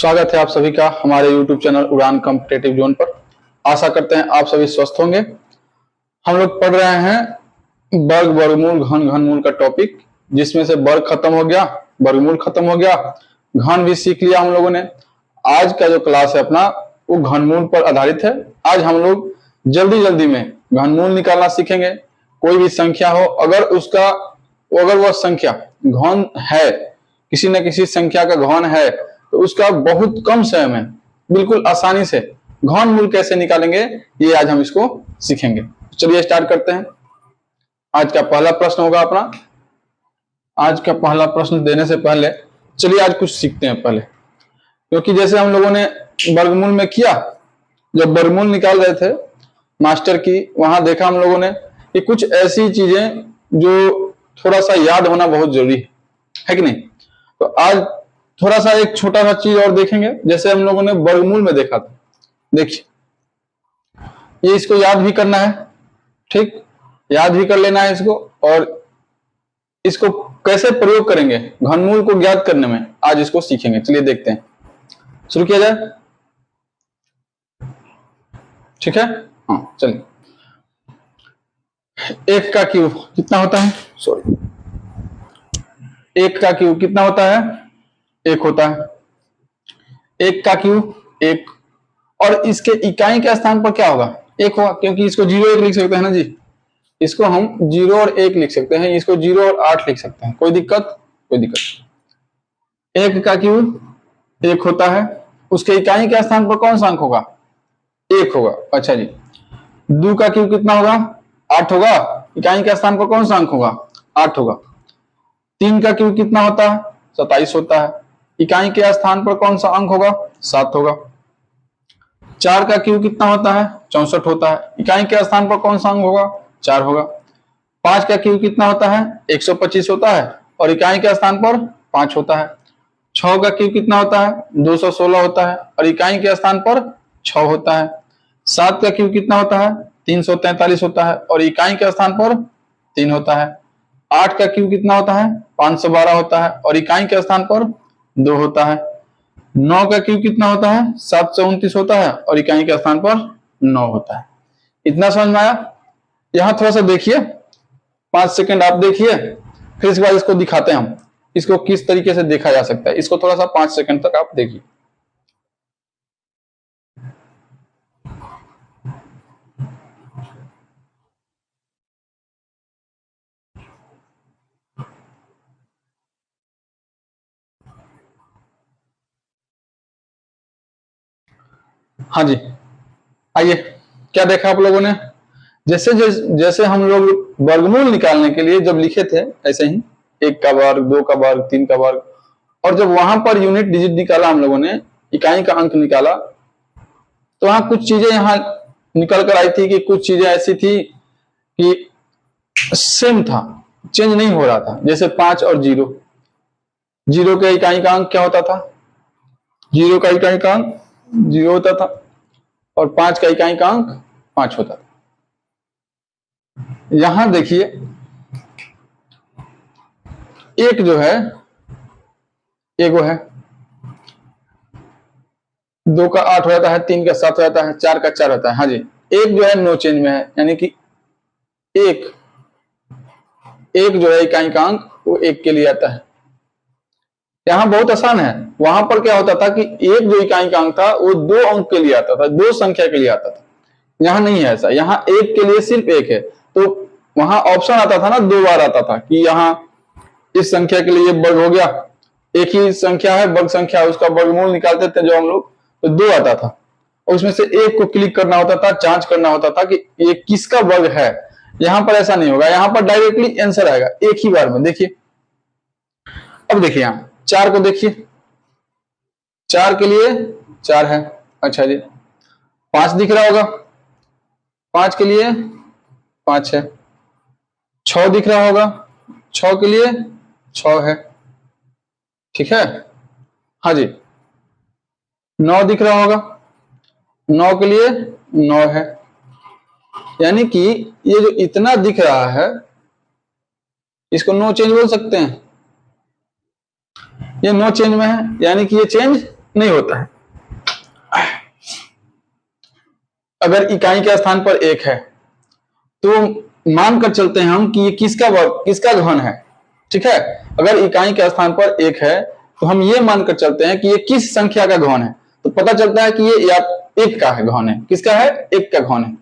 स्वागत है आप सभी का हमारे YouTube चैनल उड़ान कॉम्पिटिटिव जोन पर। आशा करते हैं आप सभी स्वस्थ होंगे। हम लोग पढ़ रहे हैं वर्ग वर्गमूल घन घनमूल का टॉपिक, जिसमें से वर्ग खत्म हो गया, वर्गमूल खत्म हो गया, घन भी सीख लिया हम लोगों ने। आज का जो क्लास है अपना वो घनमूल पर आधारित है। आज हम लोग जल्दी जल्दी में घनमूल निकालना सीखेंगे। कोई भी संख्या हो, अगर वह संख्या घन है, किसी न किसी संख्या का घन है, तो उसका बहुत कम समय में बिल्कुल आसानी से घन मूल कैसे निकालेंगे, ये आज हम इसको सीखेंगे। चलिए स्टार्ट करते हैं। आज का पहला प्रश्न होगा अपना। आज का पहला प्रश्न देने से पहले चलिए आज कुछ सीखते हैं पहले, क्योंकि जैसे हम लोगों ने वर्गमूल में किया, जब वर्गमूल निकाल रहे थे मास्टर की, वहां देखा हम लोगों ने कि कुछ ऐसी चीजें जो थोड़ा सा याद होना बहुत जरूरी है कि नहीं। तो आज थोड़ा सा एक छोटा सा चीज और देखेंगे, जैसे हम लोगों ने वर्गमूल में देखा था। देखिए, ये इसको याद भी करना है, ठीक, याद भी कर लेना है इसको, और इसको कैसे प्रयोग करेंगे घनमूल को ज्ञात करने में, आज इसको सीखेंगे। चलिए देखते हैं, शुरू किया जाए। ठीक है, हाँ चलिए। एक का क्यूब कितना होता है, सॉरी, एक का क्यूब कितना होता है, एक होता है। एक का क्यूब एक, और इसके इकाई के स्थान पर क्या होगा, एक होगा, क्योंकि इसको 0 1 लिख सकते हैं ना जी, इसको हम 0 और 1 लिख सकते हैं, इसको 0 और 8 लिख सकते हैं, कोई दिक्कत, कोई दिक्कत। एक का क्यूब एक होता है, उसके इकाई के स्थान पर कौन सा अंक होगा, एक होगा। अच्छा जी, 2 का क्यूब कितना होगा, 8 होगा, इकाई के स्थान पर कौन सा अंक होगा, 8 होगा। 3 का क्यूब कितना होता है, 27 होता है, इकाई के स्थान पर कौन सा अंक होगा, 7 होगा। 4 का क्यूब कितना होता है, 64 होता है, इकाई के स्थान पर कौन सा अंक होगा, 4 होगा। 5 का क्यूब कितना होता है, 125 होता है, और इकाई के स्थान पर 5 होता है। 6 का क्यूब कितना होता है, 216 होता है, और इकाई के स्थान पर 6 होता है। 7 का क्यूब कितना होता है, 343 होता है, और इकाई के स्थान पर 3 होता है। 8 का क्यूब कितना होता है, 512 होता है, और इकाई के स्थान पर 2 होता है। 9 का क्यूब कितना होता है, 729 होता है, और इकाई के स्थान पर 9 होता है। इतना समझ में आया। यहां थोड़ा सा देखिए, 5 सेकंड आप देखिए, फिर इसके बाद इसको दिखाते हैं हम, इसको किस तरीके से देखा जा सकता है। इसको थोड़ा सा 5 सेकंड तक आप देखिए। हाँ जी, आइए, क्या देखा आप लोगों ने। जैसे हम लोग वर्गमूल निकालने के लिए जब लिखे थे, ऐसे ही 1 का वर्ग, 2 का वर्ग, 3 का वर्ग, और जब वहां पर यूनिट डिजिट निकाला हम लोगों ने, इकाई का अंक निकाला, तो वहां कुछ चीजें यहां निकल कर आई थी कि कुछ चीजें ऐसी थी कि सेम था, चेंज नहीं हो रहा था। जैसे 5 और 0, 0 के इकाई का अंक क्या होता था, 0 का इकाई का अंक 0 होता था, और 5 का इकाई का अंक 5 होता था। यहां देखिए, एक जो है, एक वो है, 2 का 8 हो जाता है, 3 का 7 हो जाता है, 4 का 4 होता है। हाँ जी, एक जो है नो चेंज में है, यानी कि एक जो है इकाई का अंक वो 1 के लिए आता है। यहां बहुत आसान है। वहां पर क्या होता था कि एक जो इकाई का अंक था वो 2 अंक के लिए आता था, 2 संख्या के लिए आता था। यहां नहीं है ऐसा, यहां 1 के लिए सिर्फ 1 है। तो वहां ऑप्शन आता था ना, 2 बार आता था कि यहां इस संख्या के लिए वर्ग हो गया, एक ही संख्या है, वर्ग संख्या, उसका वर्गमूल निकालते थे जो हम लोग, तो 2 आता था, और उसमें से एक को क्लिक करना होता था, जांच करना होता था कि ये किसका वर्ग है। यहां पर ऐसा नहीं होगा, यहां पर डायरेक्टली आंसर आएगा एक ही बार में। देखिए, अब देखिए यहां 4 को देखिए, 4 के लिए 4 है। अच्छा जी, 5 दिख रहा होगा, 5 के लिए 5 है। 6 दिख रहा होगा, 6 के लिए 6 है। ठीक है, हाँ जी। 9 दिख रहा होगा, 9 के लिए 9 है। यानी कि ये जो इतना दिख रहा है, इसको नो चेंज बोल सकते हैं। ये नो चेंज में है, यानी कि ये चेंज नहीं होता है। अगर इकाई के स्थान पर 1 है तो मानकर चलते हैं हम कि ये किसका वर्ग, किसका घन है। ठीक है, अगर इकाई के स्थान पर 1 है तो हम ये मानकर चलते हैं कि ये किस संख्या का घन है, तो पता चलता है कि ये या 1 का है घन है। किसका है? 1 का घन है।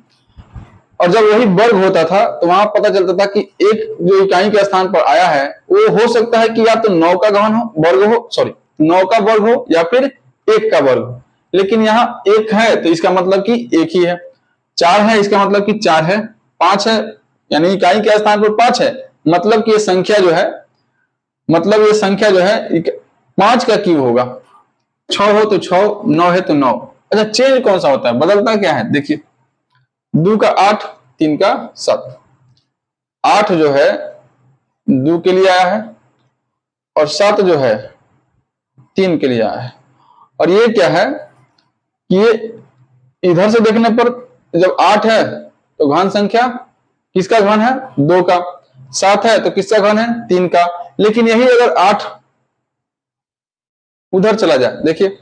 और जब वही वर्ग होता था तो वहां पता चलता था कि 1 जो इकाई के स्थान पर आया है वो हो सकता है कि या तो 9 का घन हो, वर्ग हो, सॉरी 9 का वर्ग हो या फिर 1 का वर्ग हो। लेकिन यहाँ 1 है तो इसका मतलब कि 1 ही है, 4 है इसका मतलब कि 4 है, 5 है यानी इकाई के स्थान पर 5 है, मतलब कि ये संख्या जो है, मतलब ये संख्या जो है 5 का क्यूब होगा। 6 हो तो 6, 9 है तो 9। अच्छा, चेंज कौन सा होता है, बदलता क्या है? देखिए 2 का 8, 3 का 7। 8 जो है 2 के लिए आया है और 7 जो है 3 के लिए आया है। और ये क्या है कि ये इधर से देखने पर जब 8 है तो घन संख्या किसका घन है? 2 का। 7 है तो किसका घन है? 3 का। लेकिन यही अगर 8 उधर चला जाए, देखिए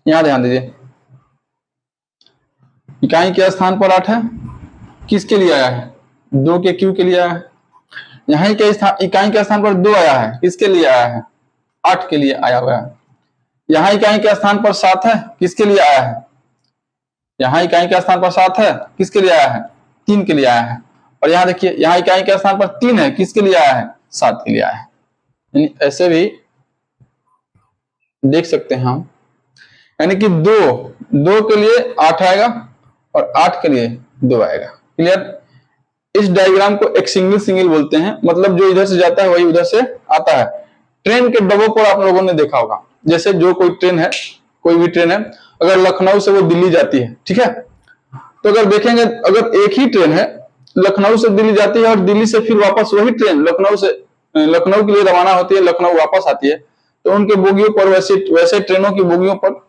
यहां ध्यान दीजिए, इकाई के स्थान पर 8 है, किसके लिए आया है? 2 के क्यू के लिए आया है। यहाँ के इकाई के स्थान पर 2 आया है, किसके लिए आया है? 8 के लिए आया हुआ है। यहाँ इकाई के स्थान पर 7 है, किसके लिए आया है? यहाँ इकाई के स्थान पर 7 है, किसके लिए आया है? 3 के लिए आया है। और यहाँ देखिए, यहाँ इकाई के स्थान पर 3 है, किसके लिए आया है? 7 के लिए आया है। यानी ऐसे भी देख सकते हैं हम, यानी कि 2 के लिए 8 आएगा और 8 के लिए 2 आएगा। क्लियर? इस डायग्राम को एक सिंगल सिंगल बोलते हैं, मतलब जो इधर से जाता है वही उधर से आता है। ट्रेन के डब्बों पर आप लोगों ने देखा होगा, जैसे जो कोई ट्रेन है, कोई भी ट्रेन है, अगर लखनऊ से वो दिल्ली जाती है, ठीक है, तो अगर देखेंगे अगर एक ही ट्रेन है लखनऊ से दिल्ली जाती है और दिल्ली से फिर वापस वही ट्रेन लखनऊ के लिए रवाना होती है, लखनऊ वापस आती है, तो उनके बोगियों पर वैसे ट्रेनों की बोगियों पर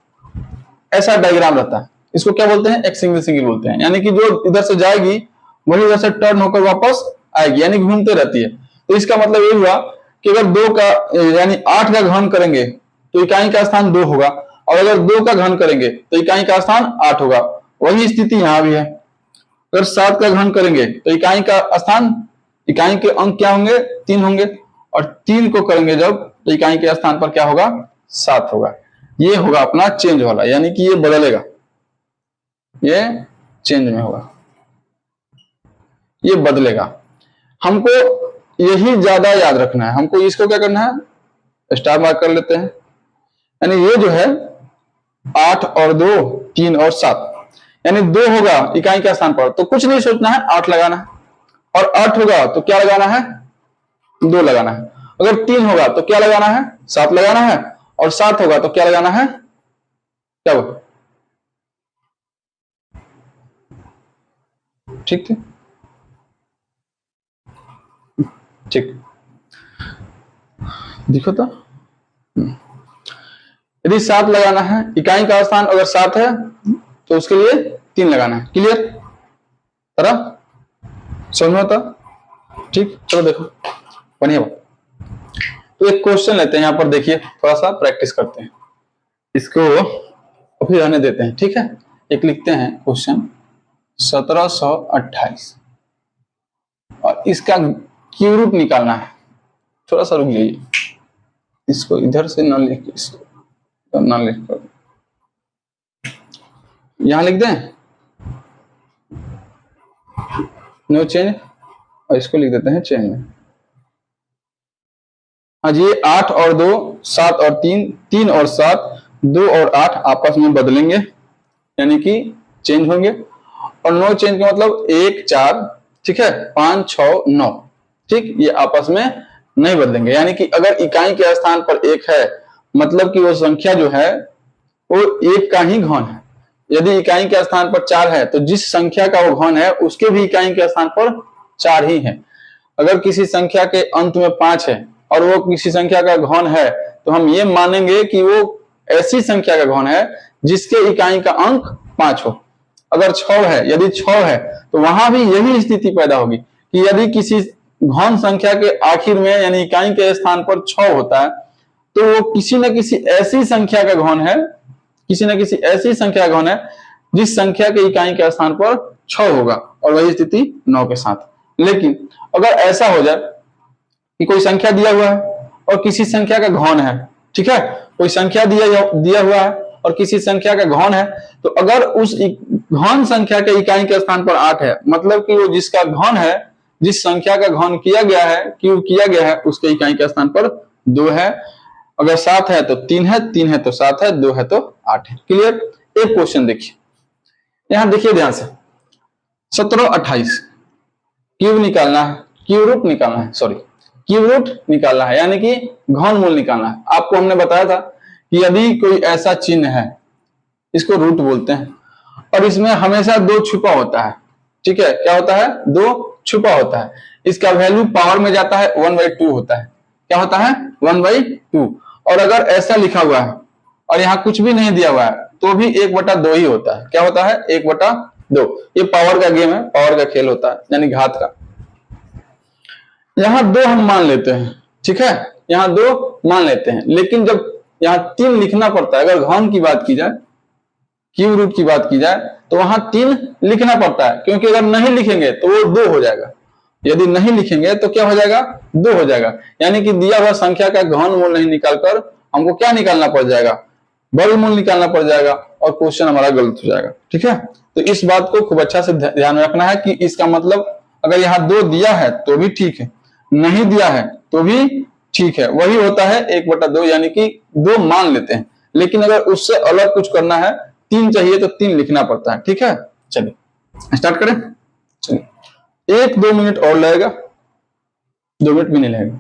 ऐसा डायग्राम रहता है। इसको क्या बोलते हैं? एक सिंगल सिंगल बोलते हैं। यानी कि जो इधर से जाएगी वही इधर से टर्न होकर वापस आएगी, यानी घूमते रहती है। तो इसका मतलब ये हुआ कि अगर 2 का यानी 8 का घन करेंगे तो इकाई का स्थान 2 होगा, और अगर 2 का घन करेंगे तो इकाई का स्थान 8 होगा। वही स्थिति यहाँ भी है। अगर 7 का घन करेंगे तो इकाई का स्थान, इकाई के अंक क्या होंगे? 3 होंगे, और 3 को करेंगे जब तो इकाई के स्थान पर क्या होगा? 7 होगा। ये होगा अपना चेंज वाला, यानी कि ये बदलेगा, ये चेंज में होगा, ये बदलेगा। हमको यही ज्यादा याद रखना है। हमको इसको क्या करना है? स्टार मार्क कर लेते हैं। यानी ये जो है 8 और 2, 3 और 7, यानी 2 होगा इकाई के स्थान पर तो कुछ नहीं सोचना है, 8 लगाना है। और 8 होगा तो क्या लगाना है? 2 लगाना है। अगर 3 होगा तो क्या लगाना है? 7 लगाना है। और 7 होगा तो क्या लगाना है? क्या होगा? ठीक थे? ठीक, देखो तो यदि 7 लगाना है, इकाई का स्थान अगर 7 है तो उसके लिए 3 लगाना है। क्लियर? तरह समझ में आता? ठीक, चलो देखो बढ़िया बात। तो एक क्वेश्चन लेते हैं, यहां पर देखिए, थोड़ा सा प्रैक्टिस करते हैं, इसको अभी रहने देते हैं। ठीक है, एक लिखते हैं क्वेश्चन 1728 और इसका क्यू रूट निकालना है। थोड़ा सा रुक जाइए, इसको इधर से ना लिख, इसको ना लिख कर यहां लिख दें, नो चेंज, और इसको लिख देते हैं चेंज में। हाँ जी, 8 और 2, 7 और 3, 3 और 7, 2 और 8 आपस में बदलेंगे, यानी कि चेंज होंगे। और नो चेंज का मतलब 1, 4, ठीक है, 5, 6, 9, ठीक, ये आपस में नहीं बदलेंगे। यानी कि अगर इकाई के स्थान पर 1 है, मतलब कि वो संख्या जो है वो 1 का ही घन है। यदि इकाई के स्थान पर 4 है तो जिस संख्या का वो घन है उसके भी इकाई के स्थान पर 4 ही है। अगर किसी संख्या के अंत में 5 है और वो किसी संख्या का घन है तो हम ये मानेंगे कि वो ऐसी संख्या का घन है जिसके इकाई का अंक 5 हो। अगर 6 है, यदि 6 है तो वहां भी यही स्थिति पैदा होगी कि यदि किसी घन संख्या के आखिर में यानी इकाई के स्थान पर 6 होता है तो वो किसी न किसी ऐसी संख्या का घन है, किसी न किसी ऐसी संख्या का घन है जिस संख्या के इकाई के स्थान पर 6 होगा, और वही स्थिति 9 के साथ। लेकिन अगर ऐसा हो जाए कि कोई संख्या दिया हुआ है और किसी संख्या का घन है, ठीक है, कोई संख्या दिया हुआ है और किसी संख्या का घन है, तो अगर उस घन संख्या के इकाई के स्थान पर 8 है, मतलब कि वो जिसका घन है, जिस संख्या का घन किया गया है, क्यूब किया गया है, उसके इकाई के स्थान पर 2 है। अगर 7 है तो 3 है, 3 है तो 7 है, 2 है तो 8 है। क्लियर? एक क्वेश्चन देखिए, यहां देखिए ध्यान से, 17 28 क्यूब निकालना है, क्यूब रूट निकालना है, सॉरी क्यूब रूट निकालना है, यानी कि घन मूल निकालना है। आपको हमने बताया था कि यदि कोई ऐसा चिन्ह है, इसको रूट बोलते हैं, और इसमें हमेशा 2 छुपा होता है, ठीक है, क्या होता है? 2 छुपा होता है। इसका वैल्यू पावर में जाता है 1/2 होता है। क्या होता है? 1/2। और अगर ऐसा लिखा हुआ है और यहाँ कुछ भी नहीं दिया हुआ है तो भी 1/2 ही होता है। क्या होता है? 1/2। ये पावर का गेम है, पावर का खेल होता है, यानी घात का। यहाँ 2 हम मान लेते हैं, ठीक है, यहाँ 2 मान लेते हैं, लेकिन जब यहाँ 3 लिखना पड़ता है, अगर घन की बात की जाए, क्यूब रूट की बात की जाए, तो वहां 3 लिखना पड़ता है, क्योंकि अगर नहीं लिखेंगे तो वो 2 हो जाएगा। यदि नहीं लिखेंगे तो क्या हो जाएगा? 2 हो जाएगा। यानी कि दिया हुआ संख्या का घन मूल नहीं निकालकर हमको क्या निकालना पड़ जाएगा? वर्गमूल निकालना पड़ जाएगा, और क्वेश्चन हमारा गलत हो जाएगा। ठीक है, तो इस बात को खूब अच्छा से ध्यान में रखना है कि इसका मतलब अगर यहाँ 2 दिया है तो भी ठीक है, नहीं दिया है तो भी ठीक है, वही होता है 1/2, यानी कि 2 मान लेते हैं। लेकिन अगर उससे अलग कुछ करना है, 3 चाहिए तो 3 लिखना पड़ता है। ठीक है, चलिए स्टार्ट करें। चलिए 1-2 मिनट और लगेगा, 2 मिनट भी नहीं लगेगा,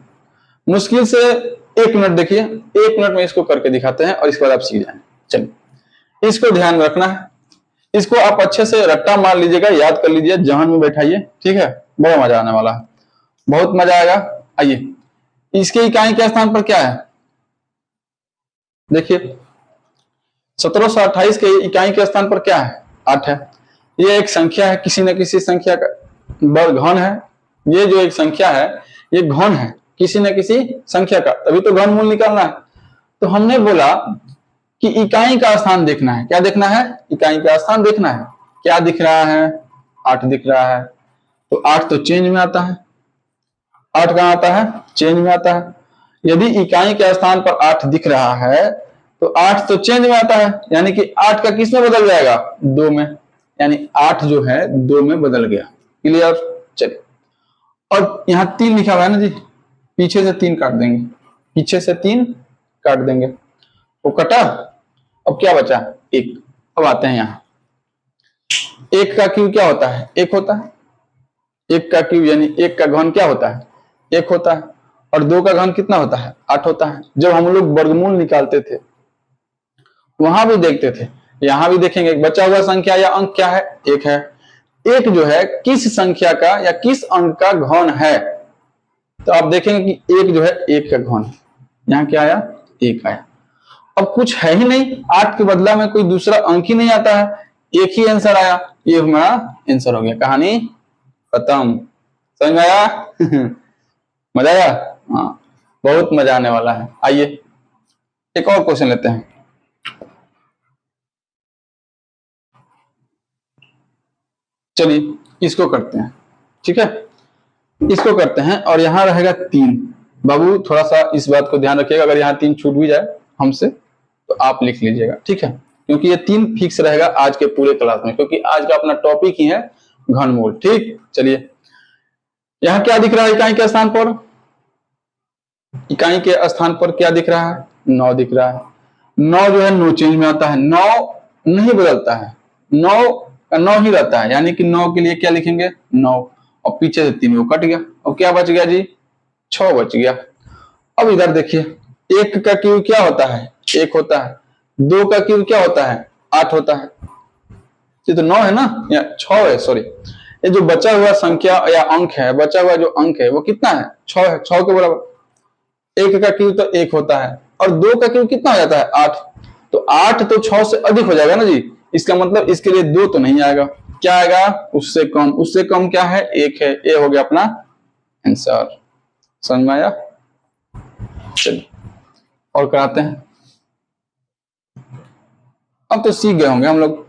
मुश्किल से 1 मिनट। देखिए 1 मिनट में इसको करके दिखाते हैं और इसके बाद आप सीख जाएंगे। चलिए इसको ध्यान में रखना है, इसको आप अच्छे से रट्टा मार लीजिएगा, याद कर लीजिए, जहन में बैठाइए। ठीक है, बड़ा मजा आने वाला है, बहुत मजा आएगा। आइए, इसके इकाई के स्थान पर क्या है? देखिए 1728 के इकाई के स्थान पर क्या है? 8 है। ये एक संख्या है, किसी न किसी संख्या का वर्ग घन है। ये जो एक संख्या है ये घन है किसी न किसी संख्या का, तभी तो घन मूल निकालना है। तो हमने बोला कि इकाई का स्थान देखना है। क्या देखना है? इकाई का स्थान देखना है। क्या दिख रहा है? 8 दिख रहा है, तो 8 तो चेंज में आता है। 8 कहां आता है? चेंज में आता है। यदि इकाई के स्थान पर 8 दिख रहा है तो 8 तो चेंज में आता है, यानी कि 8 का किस में बदल जाएगा? 2 में, यानी 8 जो है 2 में बदल गया। क्लियर? चलिए, और यहाँ 3 लिखा हुआ है ना जी, पीछे से 3 काट देंगे, पीछे से 3 काट देंगे, वो कटा। अब क्या बचा? 1। अब आते हैं यहाँ, 1 का क्यूब क्या होता है? 1 होता है। 1 का क्यूब यानी 1 का घन क्या होता है? 1 होता है। और 2 का घन कितना होता है? 8 होता है। जब हम लोग वर्गमूल निकालते थे वहां भी देखते थे, यहां भी देखेंगे, बचा हुआ संख्या या अंक क्या है? 1 है। 1 जो है किस संख्या का या किस अंक का घन है? तो आप देखेंगे कि 1 जो है 1 का घन है। यहाँ क्या आया? 1 आया। अब कुछ है ही नहीं, 8 के बदला में कोई दूसरा अंक ही नहीं आता है, 1 ही आंसर आया। ये हमारा आंसर हो गया, कहानी खत्म। समझ में आया? मजा आया? हाँ, बहुत मजा आने वाला है। आइए एक और क्वेश्चन लेते हैं। चलिए इसको करते हैं, ठीक है, इसको करते हैं। और यहां रहेगा 3। बाबू थोड़ा सा इस बात को ध्यान रखिएगा, अगर यहाँ 3 छूट भी जाए हमसे तो आप लिख लीजिएगा, ठीक है, क्योंकि ये 3 फिक्स रहेगा आज के पूरे क्लास में, क्योंकि आज का अपना टॉपिक ही है घनमूल। ठीक, चलिए यहाँ क्या दिख रहा है? इकाई के स्थान पर, इकाई के स्थान पर क्या दिख रहा है? 9 दिख रहा है। 9 जो है 9 चेंज में आता है, 9 नहीं बदलता है, 9 का 9 ही रहता है, यानी कि 9 के लिए क्या लिखेंगे? 9, और पीछे से 3 वो कट गया। अब क्या बच गया जी? 6 बच गया। अब इधर देखिए, 1 का क्यूब क्या होता है? 1 होता है। 2 का क्यूब क्या होता है? 8 होता है। ये तो 9 है ना, या 6 है, सॉरी। ये जो बचा हुआ संख्या या अंक है, बचा हुआ जो अंक है वो कितना है? 6 है, 6 के बराबर। 1 का क्यूब तो 1 होता है, और 2 का क्यूब कितना हो जाता है? 8। तो 8 तो 6 से अधिक हो जाएगा ना जी, इसका मतलब इसके लिए 2 तो नहीं आएगा। क्या आएगा? उससे कम। उससे कम क्या है? 1 है। ये हो गया अपना आंसर। समझ में आया? चलिए और कराते हैं। अब तो सीख गए होंगे हम लोग।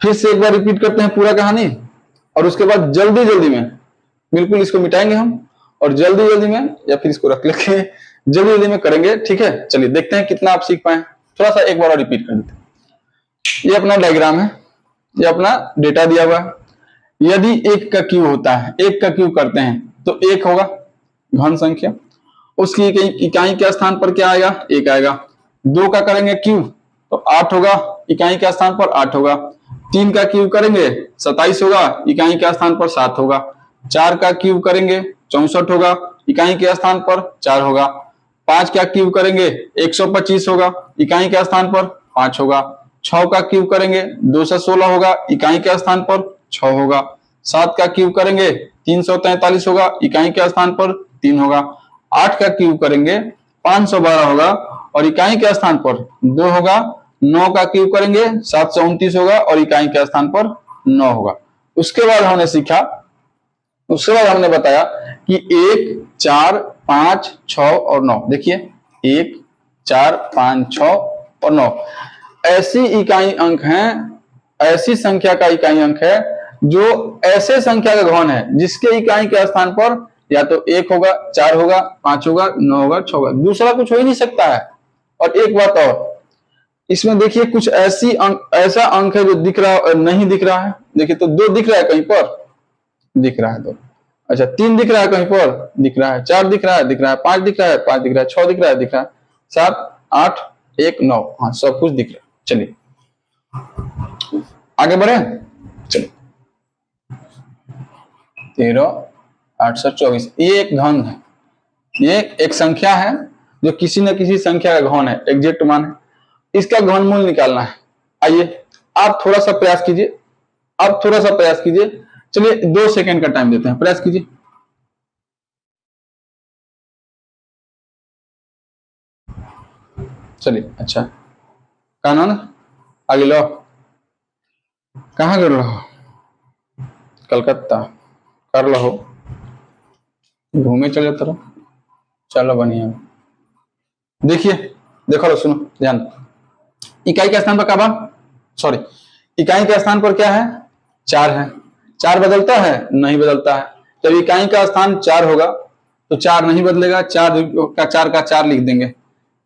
फिर से एक बार रिपीट करते हैं पूरा कहानी, और उसके बाद जल्दी जल्दी में बिल्कुल इसको मिटाएंगे हम, और जल्दी जल्दी में, या फिर इसको रख लेंगे, जल्दी जल्दी में करेंगे। ठीक है, चलिए देखते हैं कितना आप सीख पाए। थोड़ा सा एक बार और रिपीट कर देते हैं। ये अपना डायग्राम है, ये अपना डेटा दिया हुआ है। यदि एक का क्यू होता है, एक का क्यू करते हैं तो एक होगा घन संख्या, उसकी इकाई के स्थान पर क्या आएगा, एक आएगा। दो का करेंगे क्यू तो 8 होगा, इकाई के स्थान पर 8 होगा। 3 का क्यू करेंगे 27 होगा, इकाई के स्थान पर 7 होगा। 4 का क्यू करेंगे 64 होगा, इकाई के स्थान पर 4 होगा। 5 का क्यू करेंगे 125 होगा, इकाई के स्थान पर 5 होगा। 6 का क्यू करेंगे 216 होगा, इकाई के स्थान पर 6 होगा। 7 का क्यू करेंगे 343 होगा, इकाई के स्थान पर 3 होगा। 8 का क्यू करेंगे 512 होगा और इकाई के स्थान पर 2 होगा। 9 का क्यू करेंगे 729 होगा और इकाई के स्थान पर 9 होगा। उसके बाद हमने सीखा, उसके बाद हमने बताया कि 1, 4, 5, 6 और 9। देखिए 1, 4, 5, 6 और 9 ऐसी इकाई अंक हैं, ऐसी संख्या का इकाई अंक है जो ऐसे संख्या का घन है जिसके इकाई के स्थान पर या तो 1 होगा, 4 होगा, 5 होगा, 9 होगा, 6 होगा, दूसरा कुछ हो ही नहीं सकता है। और एक बात और, इसमें देखिए कुछ ऐसी ऐसा अंक है जो दिख रहा नहीं दिख रहा है। देखिए तो 2 दिख रहा है, कहीं पर दिख रहा है 2, अच्छा 3 दिख रहा है, कहीं पर दिख रहा है, 4 दिख रहा है, 5 दिख रहा है, 5 दिख रहा है, 6 दिख रहा है, 7, 8, 1, 9, हाँ सब कुछ दिख रहा है। चलिए आगे बढ़े, चलिए 13, 824 ये एक घन है, ये एक संख्या है जो किसी न किसी संख्या का घन है, एग्जैक्ट मान है। इसका घनमूल निकालना है। आइए आप थोड़ा सा प्रयास कीजिए, आप थोड़ा सा प्रयास कीजिए। चलिए 2 सेकंड का टाइम देते हैं, प्रयास कीजिए। चलिए अच्छा कानून आगे लो। कहाँ कर रहे हो? कलकत्ता कर लो, घूमे चले तरह, चलो बढ़िया। देखिए देखो लो, सुनो ध्यान। इकाई के स्थान पर क्या, सॉरी इकाई के स्थान पर क्या है, 4 है। 4 बदलता है? नहीं बदलता है। जब इकाई का स्थान 4 होगा तो 4 नहीं बदलेगा, 4 का 4 लिख देंगे,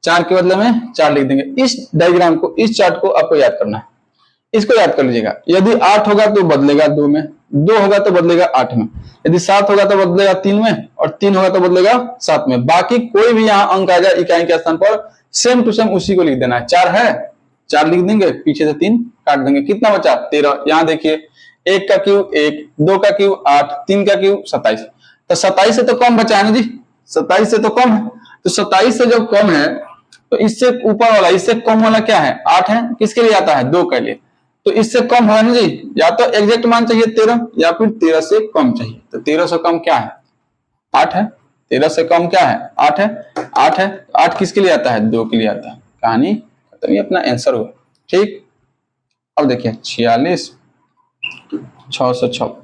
4 के बदले में 4 लिख देंगे। इस डायग्राम को, इस चार्ट को आपको याद करना है, इसको याद कर लीजिएगा। यदि 8 होगा तो बदलेगा 2 में, 2 होगा तो बदलेगा 8 में, यदि 7 होगा तो बदलेगा 3 में, और 3 होगा तो बदलेगा 7 में। बाकी कोई भी यहाँ अंक आ जाए इकाई के स्थान पर, सेम टू सेम उसी को लिख देना है। 4 है, 4 लिख देंगे, पीछे से 3 काट देंगे, कितना बचा 13। यहाँ देखिए 1 का क्यू 1, 2 का क्यू 8, 3 का क्यू 27। तो 27 से तो कम बचा है ना जी, 27 से तो कम है। तो 27 से जब कम है तो इससे ऊपर वाला, इससे कम वाला क्या है, 8 है। किसके लिए आता है, 2 के लिए। तो इससे कम है ना जी, या तो एग्जैक्ट मान चाहिए 13 या फिर 13 से कम चाहिए। तो 13 से कम क्या है, 8 है। 13 से कम क्या है, 8 है, 8 है। 8 किसके लिए आता है, 2 के लिए आता है। कहानी तो ये अपना आंसर हुआ। ठीक, अब देखिए 46, 656,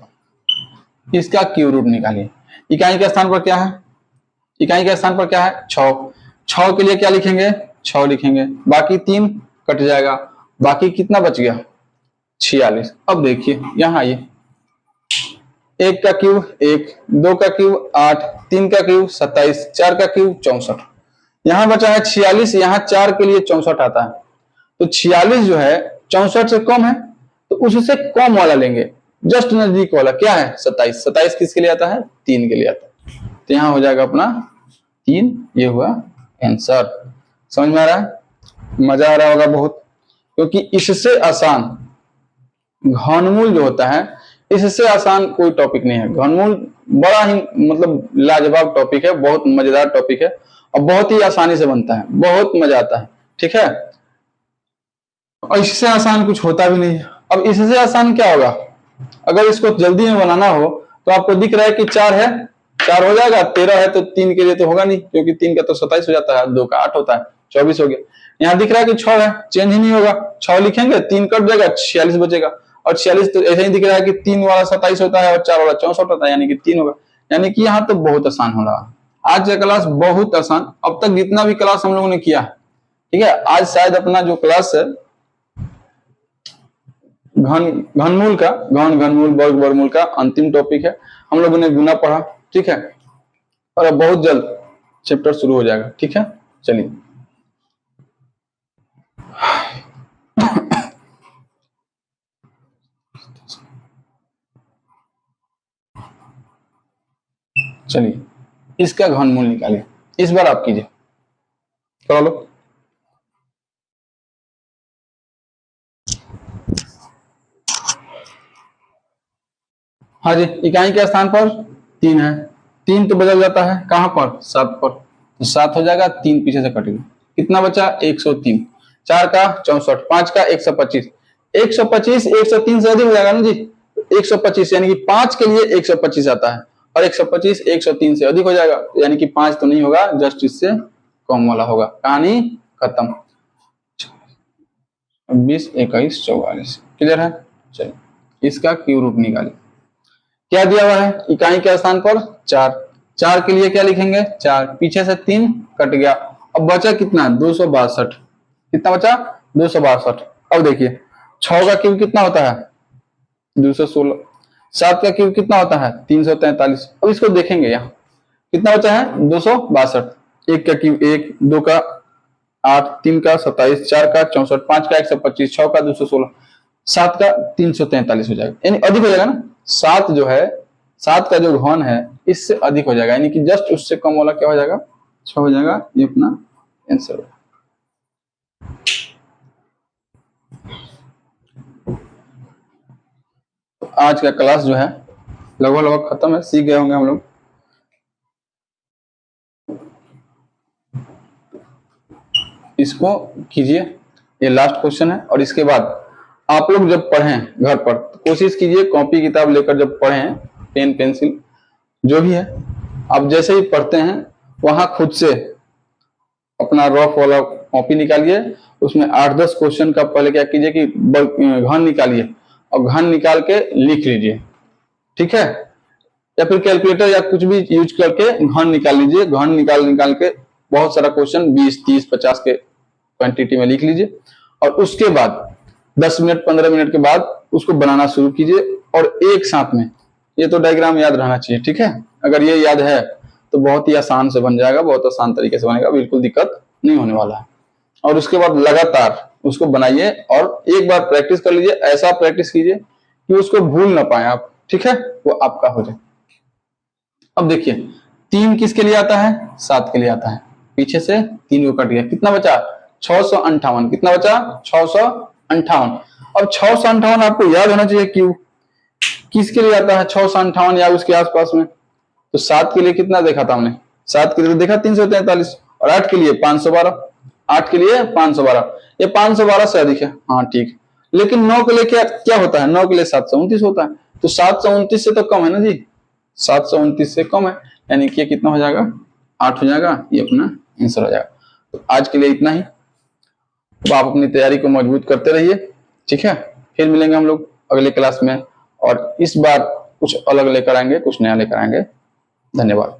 इसका क्यूब रूट निकालिए। इकाई के स्थान पर क्या है, इकाई के स्थान पर क्या है, 6। 6 के लिए क्या लिखेंगे, 6 लिखेंगे, बाकी 3 कट जाएगा, बाकी कितना बच गया, 46। अब देखिए यहाँ आइए, 1 का क्यूब 1, 2 का क्यूब 8, 3 का क्यूब 27, 4 का क्यूब 64। यहाँ बचा है 46, यहाँ 4 के लिए 64 आता है। तो 46 जो है 64 से कम है, तो उससे कम वाला लेंगे, जस्ट नजदीक वाला क्या है, 27। 27 किसके लिए आता है, 3 के लिए आता है। तो यहाँ हो जाएगा अपना 3, ये हुआ आंसर। समझ में आ रहा है, मजा आ रहा होगा बहुत, क्योंकि इससे आसान घनमूल जो होता है, इससे आसान कोई टॉपिक नहीं है। घनमूल बड़ा ही मतलब लाजवाब टॉपिक है, बहुत मजेदार टॉपिक है, और बहुत ही आसानी से बनता है, बहुत मजा आता है। ठीक है, और इससे आसान कुछ होता भी नहीं है। अब इससे आसान क्या होगा, अगर इसको जल्दी में बनाना हो तो आपको दिख रहा है कि 4 है, 4 हो जाएगा, 13 है तो 3 के लिए तो होगा नहीं, क्योंकि 3 का तो 27 हो जाता है, 2 का 8 होता है, 24 हो गया। यहाँ दिख रहा है कि 6 है, चेंज ही नहीं होगा, 6 लिखेंगे, 3 कट जाएगा, 46 बचेगा। और 46 तो ऐसे ही दिख रहा है कि 3 वाला 27 होता है और 4 वाला 64 होता है, यानी कि 3 होगा। यानी कि यहाँ तो बहुत आसान हो रहा है, आज का क्लास बहुत आसान, अब तक जितना भी क्लास हम लोगों ने किया, ठीक है। आज शायद अपना जो क्लास है घनमूल का, घनमूल वर्ग वर्गमूल का अंतिम टॉपिक है। हम लोगों ने गुना पढ़ा, ठीक है, और अब बहुत जल्द चैप्टर शुरू हो जाएगा, ठीक है। चलिए चलिए इसका घनमूल निकालिए, इस बार आप कीजिए, करा लो। हाँ जी, इकाई के स्थान पर 3 है, 3 तो बदल जाता है कहां पर, 7 पर, तो 7 हो जाएगा, 3 पीछे से कटेगा, कितना बचा 103, 4 का 64, 5 का 125, 125 103 से अधिक हो जाएगा ना जी, 125 यानी कि 5 के लिए 125 आता है, और 125 103 से अधिक हो जाएगा, यानी कि 5 तो नहीं होगा, जस्ट इससे कम वाला होगा। कहानी खत्म। 20 21 44 क्लियर है। चलिए इसका क्यू रूट निकालिए। क्या दिया हुआ है, इकाई के स्थान पर 4, 4 के लिए क्या लिखेंगे 4, पीछे से 3 कट गया, अब बचा कितना 262, कितना बचा 262। अब देखिए 6 का क्यूब कितना होता है 216, 7 का क्यूब कितना होता है 343। अब इसको देखेंगे, यहाँ कितना बचा है 262, 1 का क्यूब 1, 2 का 8, 3 का 27, 4 का 64, 5 का 125, 6 का 216, 7 का 343 हो जाएगा, यानी अधिक हो जाएगा ना। 7 जो है, 7 का जो घन है इससे अधिक हो जाएगा, यानी कि जस्ट उससे कम वाला क्या हो जाएगा 6 हो जाएगा। ये अपना आंसर होगा। तो आज का क्लास जो है लगभग खत्म है, सीख गए होंगे हम लोग। इसको कीजिए, ये लास्ट क्वेश्चन है, और इसके बाद आप लोग जब पढ़ें घर पर तो कोशिश कीजिए कॉपी किताब लेकर जब पढ़ें, पेन पेंसिल जो भी है, आप जैसे ही पढ़ते हैं वहां खुद से अपना रफ वाला कॉपी निकालिए, उसमें 8-10 क्वेश्चन का पहले क्या कीजिए कि घन निकालिए, और घन निकाल के लिख लीजिए, ठीक है, या फिर कैलकुलेटर या कुछ भी यूज करके घन निकाल लीजिए। घन निकाल के बहुत सारा क्वेश्चन 20 30 50 के क्वांटिटी में लिख लीजिए, और उसके बाद 10 मिनट 15 मिनट के बाद उसको बनाना शुरू कीजिए, और एक साथ में ये तो डायग्राम याद रहना चाहिए, ठीक है। अगर ये याद है तो बहुत ही आसान से बन जाएगा, बहुत आसान तरीके से बनेगा, बिल्कुल दिक्कत नहीं होने वाला है। और उसके बाद लगातार उसको बनाइए और एक बार प्रैक्टिस कर लीजिए, ऐसा प्रैक्टिस कीजिए कि उसको भूल ना पाए आप, ठीक है, वो आपका हो जाए। अब देखिए 3 किसके लिए आता है 7 के लिए आता है, पीछे से 3 को कट गया, कितना बचा 658, कितना बचा 658। अब 658 आपको याद होना चाहिए क्यों, किसके लिए आता है 658 या उसके आसपास में, तो 7 के लिए कितना देखा था हमने, 7 के लिए तो देखा 343, और 8 के लिए 512, 8 के लिए 512, ये 512 से अधिक है, हाँ ठीक। लेकिन 9 के लिए क्या क्या होता है, 9 के लिए 729 होता है, तो 729 से तो कम है ना जी, 729 से कम है, यानी कि कितना हो जाएगा 8 हो जाएगा, ये अपना आंसर हो जाएगा। तो आज के लिए इतना ही, तो आप अपनी तैयारी को मजबूत करते रहिए, ठीक है। फिर मिलेंगे हम लोग अगले क्लास में, और इस बार कुछ अलग लेकर आएंगे, कुछ नया लेकर आएंगे। धन्यवाद।